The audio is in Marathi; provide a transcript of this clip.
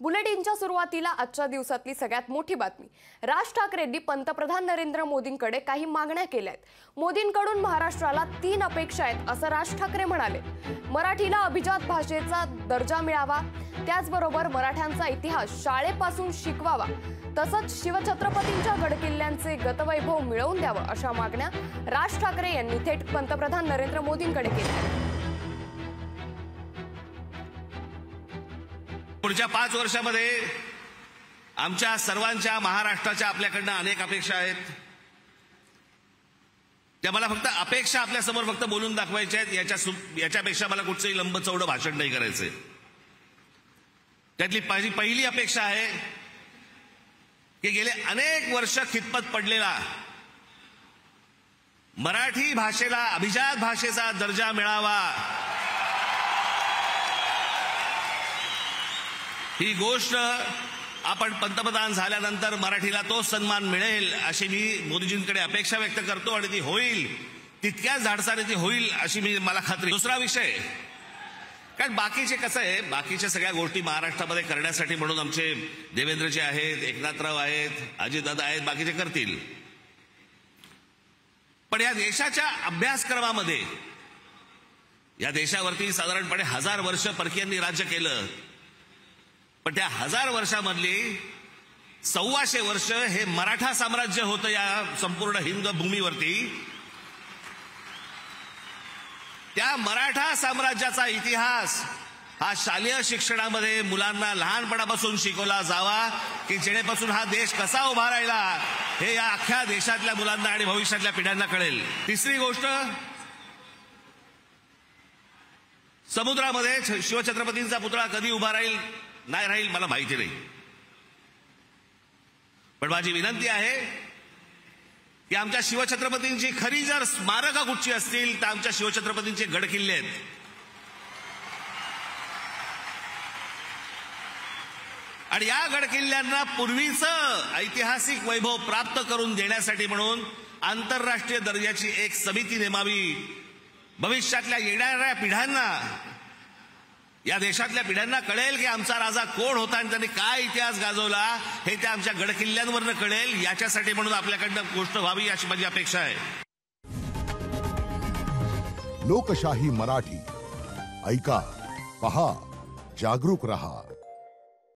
बुलेटिनच्या सुरुवातीला आजच्या दिवसातली सगळ्यात मोठी बातमी। राज ठाकरेंनी पंतप्रधान नरेंद्र मोदींकडे काही मागण्या केल्यात। मोदींकडून महाराष्ट्राला 3 अपेक्षा आहेत असं राज ठाकरे म्हणाले। मराठीला अभिजात भाषेचा दर्जा मिळावा, त्याचबरोबर मराठ्यांचा इतिहास शाळेपासून शिकवावा, तसंच शिवछत्रपतींच्या गडकिल्ल्यांचे गतवैभव मिळवून द्यावं अशा मागण्या राज ठाकरे यांनी थेट पंतप्रधान नरेंद्र मोदींकडे केल्या। पुढच्या 5 वर्षांमध्ये आमच्या सर्वांच्या महाराष्ट्राच्या आपल्याकडनं अनेक अपेक्षा आहेत। त्या मला फक्त अपेक्षा आपल्या समोर फक्त बोलून दाखवायच्या आहेत। याच्यापेक्षा मला कुठचंही लंबचौडं भाषण नाही करायचंय। त्यातली पहिली अपेक्षा आहे की गेले अनेक वर्ष खितपत पडलेला मराठी भाषेला अभिजात भाषेचा दर्जा मिळावा, ही गोष्ट आपण पंतप्रधान झाल्यानंतर मराठीला तो सन्मान मिळेल अशी मी मोदीजींकडे अपेक्षा व्यक्त करतो आणि ती होईल, तितक्याच धाडसाने ती होईल अशी मला खात्री। दुसरा विषय, कारण बाकीचे कसं आहे, बाकीच्या सगळ्या गोष्टी महाराष्ट्रामध्ये करण्यासाठी म्हणून आमचे देवेंद्रजी आहेत, एकनाथराव आहेत, अजितदादा आहेत, बाकीचे करतील। पण या देशाच्या अभ्यासक्रमामध्ये या देशावरती साधारणपणे 1000 वर्ष परकीयांनी राज्य केलं, पण त्या 1000 वर्षांमधली 1400 वर्ष हे मराठा साम्राज्य होतं या संपूर्ण हिंद भूमीवरती। त्या मराठा साम्राज्याचा इतिहास हा शालेय शिक्षणामध्ये मुलांना लहानपणापासून शिकवला जावा की जेणेपासून हा देश कसा उभा राहिला हे या अख्ख्या देशातल्या मुलांना आणि भविष्यातल्या पिढ्यांना कळेल। तिसरी गोष्ट, समुद्रामध्ये शिवछत्रपतींचा पुतळा कधी उभा राहील नाही राहील मला माहिती नाही, पण माझी विनंती आहे की आमच्या शिवछत्रपतींची खरी जर स्मारकं कुठची असतील तर आमच्या शिवछत्रपतींचे गडकिल्ले आहेत। आणि या गडकिल्ल्यांना पूर्वीचं ऐतिहासिक वैभव प्राप्त करून देण्यासाठी म्हणून आंतरराष्ट्रीय दर्जाची एक समिती नेमावी। भविष्यातल्या येणाऱ्या पिढ्यांना, या देशातल्या पिढ्यांना कळेल की आमचा राजा कोण होता आणि त्यांनी काय इतिहास गाजवला हे त्या आमच्या गडकिल्ल्यांवरनं कळेल। याच्यासाठी म्हणून आपल्याकडनं गोष्ट व्हावी अशी माझी अपेक्षा आहे। लोकशाही मराठी ऐका, पहा, जागरूक रहा।